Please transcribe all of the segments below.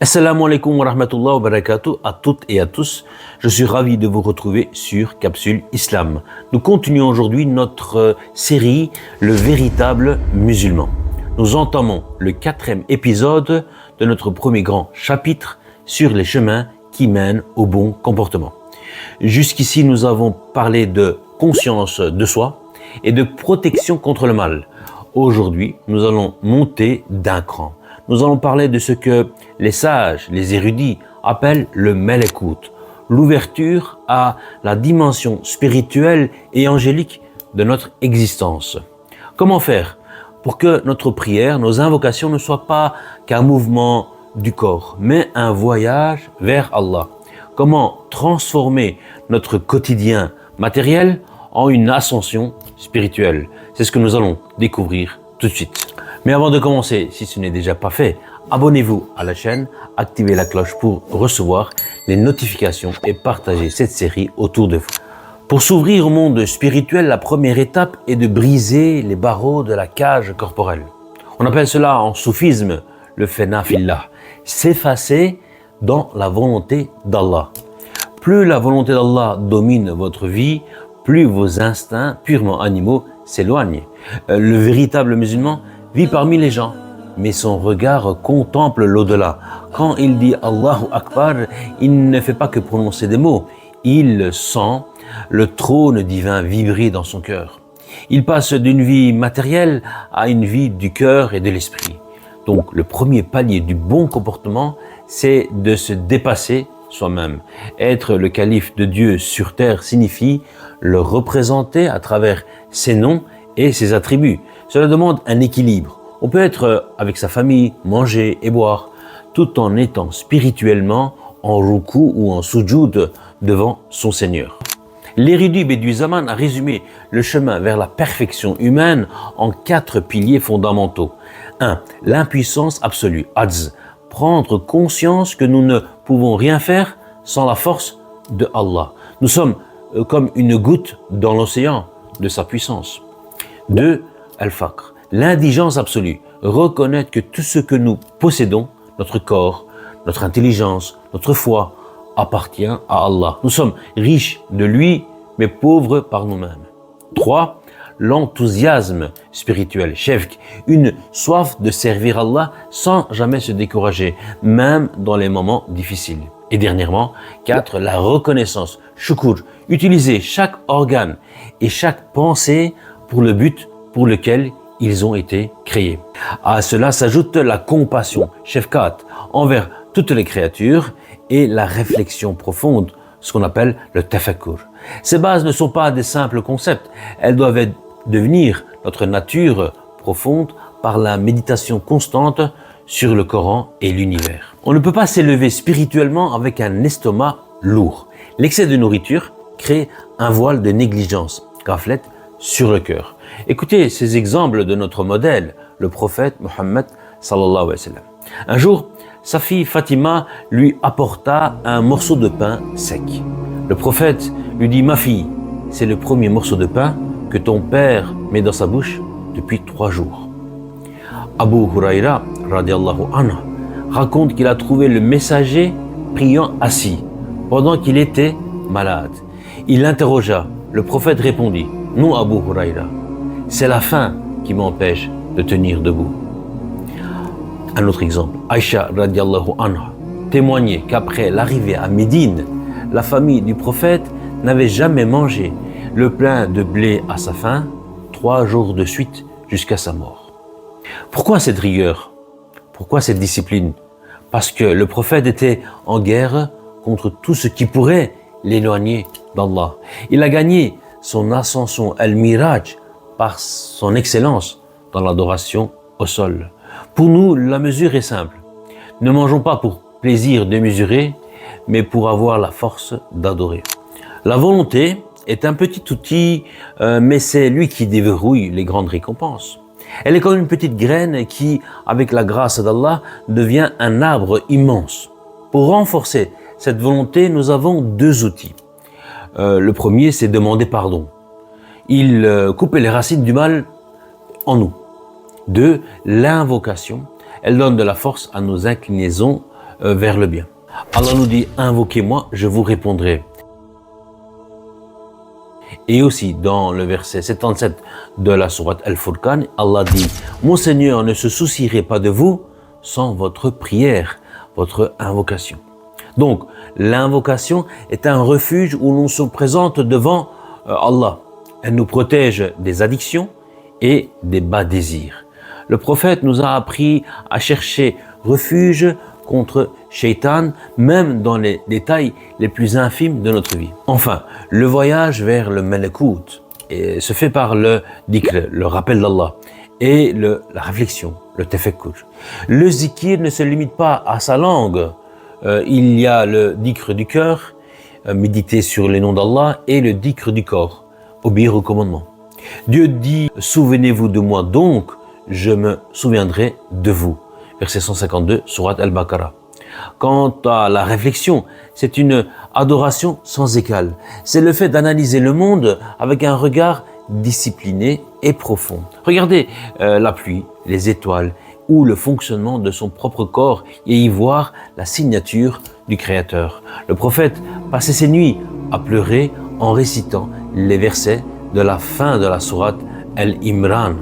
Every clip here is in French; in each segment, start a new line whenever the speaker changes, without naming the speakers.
Assalamu alaikum wa rahmatullahi wa barakatuh à toutes et à tous. Je suis ravi de vous retrouver sur Capsule Islam. Nous continuons aujourd'hui notre série Le véritable musulman. Nous entamons le 4e épisode de notre premier grand chapitre sur les chemins qui mènent au bon comportement. Jusqu'ici, nous avons parlé de conscience de soi et de protection contre le mal. Aujourd'hui, nous allons monter d'un cran. Nous allons parler de ce que les sages, les érudits appellent le Melekut, l'ouverture à la dimension spirituelle et angélique de notre existence. Comment faire pour que notre prière, nos invocations ne soient pas qu'un mouvement du corps, mais un voyage vers Allah? Comment transformer notre quotidien matériel en une ascension spirituelle? C'est ce que nous allons découvrir tout de suite. Mais avant de commencer, si ce n'est déjà pas fait, abonnez-vous à la chaîne, activez la cloche pour recevoir les notifications et partagez cette série autour de vous. Pour s'ouvrir au monde spirituel, la première étape est de briser les barreaux de la cage corporelle. On appelle cela en soufisme le fena fillah, s'effacer dans la volonté d'Allah. Plus la volonté d'Allah domine votre vie, plus vos instincts purement animaux s'éloignent. Le véritable musulman vit parmi les gens, mais son regard contemple l'au-delà. Quand il dit Allahu Akbar, il ne fait pas que prononcer des mots, il sent le trône divin vibrer dans son cœur. Il passe d'une vie matérielle à une vie du cœur et de l'esprit. Donc le premier palier du bon comportement, c'est de se dépasser soi-même. Être le calife de Dieu sur terre signifie le représenter à travers ses noms et ses attributs. Cela demande un équilibre. On peut être avec sa famille, manger et boire, tout en étant spirituellement en ruku ou en sujoud devant son Seigneur. L'érudit Bediüzzaman a résumé le chemin vers la perfection humaine en 4 piliers fondamentaux. 1. L'impuissance absolue, ajz, prendre conscience que nous ne pouvons rien faire sans la force de Allah. Nous sommes comme une goutte dans l'océan de sa puissance. 2. Al-Faqr, l'indigence absolue, reconnaître que tout ce que nous possédons, notre corps, notre intelligence, notre foi, appartient à Allah. Nous sommes riches de lui, mais pauvres par nous-mêmes. 3. L'enthousiasme spirituel, shefq, une soif de servir Allah sans jamais se décourager, même dans les moments difficiles. Et dernièrement, 4. La reconnaissance, shukur, utiliser chaque organe et chaque pensée pour le but pour lequel ils ont été créés. À cela s'ajoute la compassion, shefqat, envers toutes les créatures et la réflexion profonde, ce qu'on appelle le tafakkur. Ces bases ne sont pas des simples concepts, elles doivent devenir notre nature profonde par la méditation constante sur le Coran et l'univers. On ne peut pas s'élever spirituellement avec un estomac lourd. L'excès de nourriture crée un voile de négligence, ghaflet, sur le cœur. Écoutez ces exemples de notre modèle, le prophète Mohammed sallallahu alayhi wa sallam. Un jour, sa fille Fatima lui apporta un morceau de pain sec. Le prophète lui dit « Ma fille, c'est le premier morceau de pain que ton père met dans sa bouche depuis 3 jours. » Abu Huraira radiallahu anhu raconte qu'il a trouvé le messager priant assis pendant qu'il était malade. Il l'interrogea. Le prophète répondit « Non, Abu Huraira, c'est la faim qui m'empêche de tenir debout. » Un autre exemple, Aïcha radiallahu anha témoignait qu'après l'arrivée à Médine, la famille du prophète n'avait jamais mangé le pain de blé à sa faim 3 jours de suite jusqu'à sa mort. Pourquoi cette rigueur? Pourquoi cette discipline? Parce que le prophète était en guerre contre tout ce qui pourrait l'éloigner d'Allah. Il a gagné son ascension al-Miraj par son excellence dans l'adoration au sol. Pour nous, la mesure est simple. Ne mangeons pas pour plaisir de mesurer, mais pour avoir la force d'adorer. La volonté est un petit outil, mais c'est lui qui déverrouille les grandes récompenses. Elle est comme une petite graine qui, avec la grâce d'Allah, devient un arbre immense. Pour renforcer cette volonté, nous avons 2 outils. Le premier, c'est demander pardon. Il coupe les racines du mal en nous. 2. L'invocation. Elle donne de la force à nos inclinaisons vers le bien. Allah nous dit, invoquez-moi, je vous répondrai. Et aussi dans le verset 77 de la sourate Al-Furqan, Allah dit, mon Seigneur ne se soucierait pas de vous sans votre prière, votre invocation. Donc, l'invocation est un refuge où l'on se présente devant Allah. Elle nous protège des addictions et des bas désirs. Le prophète nous a appris à chercher refuge contre Shaitan, même dans les détails les plus infimes de notre vie. Enfin, le voyage vers le Malakout se fait par le dhikr, le rappel d'Allah, et la réflexion, le tafakkur. Le zikir ne se limite pas à sa langue. Il y a le dhikr du cœur, méditer sur les noms d'Allah, et le dhikr du corps, obéir au commandement. Dieu dit, souvenez-vous de moi donc, je me souviendrai de vous. Verset 152, sourate Al-Baqarah. Quant à la réflexion, c'est une adoration sans égal. C'est le fait d'analyser le monde avec un regard discipliné et profond. Regardez la pluie, les étoiles ou le fonctionnement de son propre corps et y voir la signature du Créateur. Le prophète passait ses nuits à pleurer en récitant les versets de la fin de la sourate Al-Imran.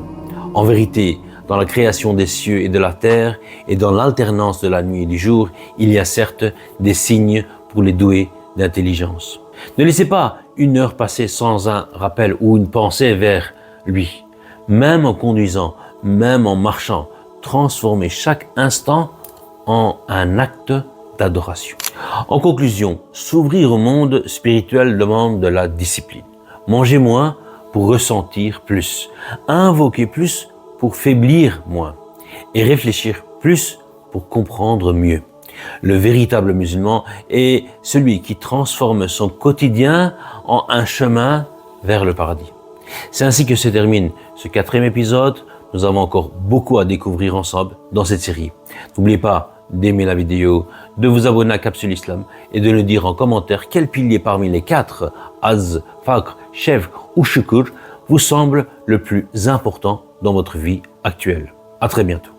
En vérité, dans la création des cieux et de la terre et dans l'alternance de la nuit et du jour, il y a certes des signes pour les doués d'intelligence. Ne laissez pas une heure passer sans un rappel ou une pensée vers lui. Même en conduisant, même en marchant, transformez chaque instant en un acte d'adoration. En conclusion, s'ouvrir au monde spirituel demande de la discipline. Manger moins pour ressentir plus. Invoquer plus pour faiblir moins et réfléchir plus pour comprendre mieux. Le véritable musulman est celui qui transforme son quotidien en un chemin vers le paradis. C'est ainsi que se termine ce 4e épisode. Nous avons encore beaucoup à découvrir ensemble dans cette série. N'oubliez pas d'aimer la vidéo, de vous abonner à Capsule Islam et de nous dire en commentaire quel pilier parmi les 4, Az, Faqr, Shukr ou Shukr, vous semble le plus important dans votre vie actuelle. À très bientôt.